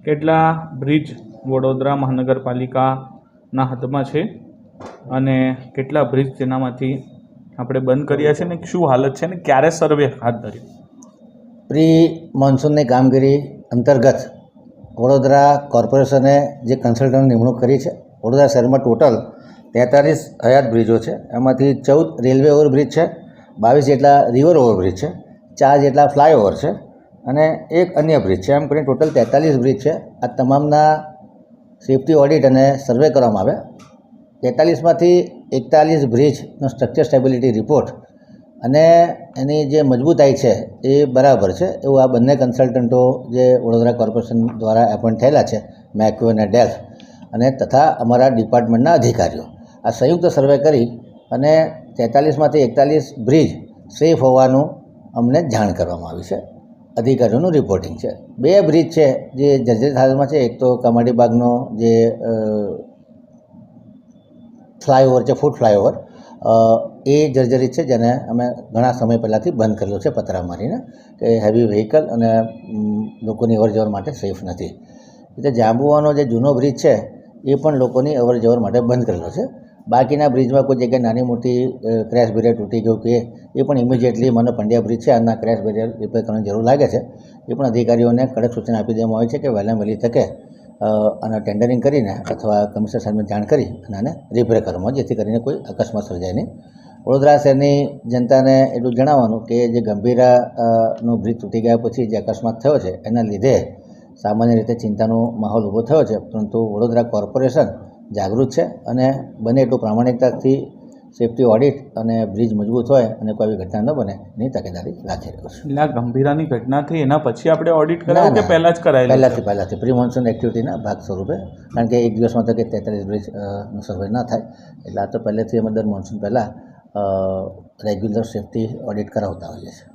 કેટલા બ્રિજ વડોદરા મહાનગરપાલિકાના હાથમાં છે અને કેટલા બ્રિજ તેનામાંથી આપણે બંધ કર્યા છે ને શું હાલત છે ને ક્યારે સર્વે હાથ ધર્યો? પ્રી મોન્સૂનની કામગીરી અંતર્ગત વડોદરા કોર્પોરેશને જે કન્સલ્ટન્ટ નિમણૂક કરી છે. વડોદરા શહેરમાં ટોટલ 43 હયાત બ્રિજો છે. એમાંથી 14 રેલવે ઓવરબ્રિજ છે, 22 જેટલા રિવર ઓવરબ્રિજ છે, 4 જેટલા ફ્લાયઓવર છે અને એક અન્ય બ્રિજ છે. એમ કરીને ટોટલ 43 બ્રિજ છે. આ તમામના સેફ્ટી ઓડિટ અને સર્વે કરવામાં આવ્યા. 43માંથી 41 બ્રિજનો સ્ટ્રક્ચર સ્ટેબિલિટી રિપોર્ટ અને એની જે મજબૂતાઈ છે એ બરાબર છે એવું આ બંને કન્સલ્ટન્ટો જે વડોદરા કોર્પોરેશન દ્વારા એપોઇન્ટ થયેલા છે, મેક્યુ અને ડેલ્ફ, અને તથા અમારા ડિપાર્ટમેન્ટના અધિકારીઓ આ સંયુક્ત સર્વે કરી અને 43માંથી 41 બ્રિજ સેફ હોવાનું અમને જાણ કરવામાં આવી છે. અધિકારીઓનું રિપોર્ટિંગ છે. 2 બ્રિજ છે જે જર્જરિત હાલતમાં છે. એક તો કમાડીબાગનો જે ફ્લાયઓવર છે, ફૂટ ફ્લાયઓવર, એ જર્જરિત છે, જેને અમે ઘણા સમય પહેલાંથી બંધ કરેલો છે પતરા મારીને કે હેવી વ્હીકલ અને લોકોની અવરજવર માટે સેફ નથી. એટલે જાંબુવાનો જે જૂનો બ્રિજ છે એ પણ લોકોની અવરજવર માટે બંધ કરેલો છે. બાકીના બ્રિજમાં કોઈ જગ્યાએ નાની મોટી ક્રેશ બેરિયર તૂટી ગયું કે એ પણ ઇમિડિયેટલી મને પંડ્યા બ્રિજ છે આના ક્રેશ બેરિયર રિપેર કરવાની જરૂર લાગે છે. એ પણ અધિકારીઓને કડક સૂચના આપી દેવામાં આવી છે કે વહેલામાં વહેલી તકે આના ટેન્ડરિંગ કરીને અથવા કમિશનર સાહેબને જાણ કરી અને આને રિપેર કરવામાં, જેથી કરીને કોઈ અકસ્માત સર્જાય નહીં. વડોદરા શહેરની જનતાને એટલું જણાવવાનું કે જે ગંભીરાનો બ્રિજ તૂટી ગયા પછી જે અકસ્માત થયો છે એના લીધે સામાન્ય રીતે ચિંતાનો માહોલ ઊભો થયો છે, પરંતુ વડોદરા કોર્પોરેશન જાગૃત છે અને બને એટલું પ્રામાણિકતાથી સેફ્ટી ઓડિટ અને બ્રિજ મજબૂત હોય અને કોઈ આવી ઘટના ન બને એની તકેદારી રાખી રહ્યો છે. એટલે આ ગંભીરાની ઘટના થઈ એના પછી આપણે ઓડિટ કરાવ્યું કે પહેલાં જ કરાયેલું? પહેલાંથી પ્રી મોન્સૂન એક્ટિવિટીના ભાગ સ્વરૂપે, કારણ કે એક દિવસમાં તો કે 43 બ્રિજનું સર્વે ના થાય, એટલે આ તો પહેલેથી અમે દર મોન્સૂન પહેલાં રેગ્યુલર સેફ્ટી ઓડિટ કરાવતા હોઈએ છીએ.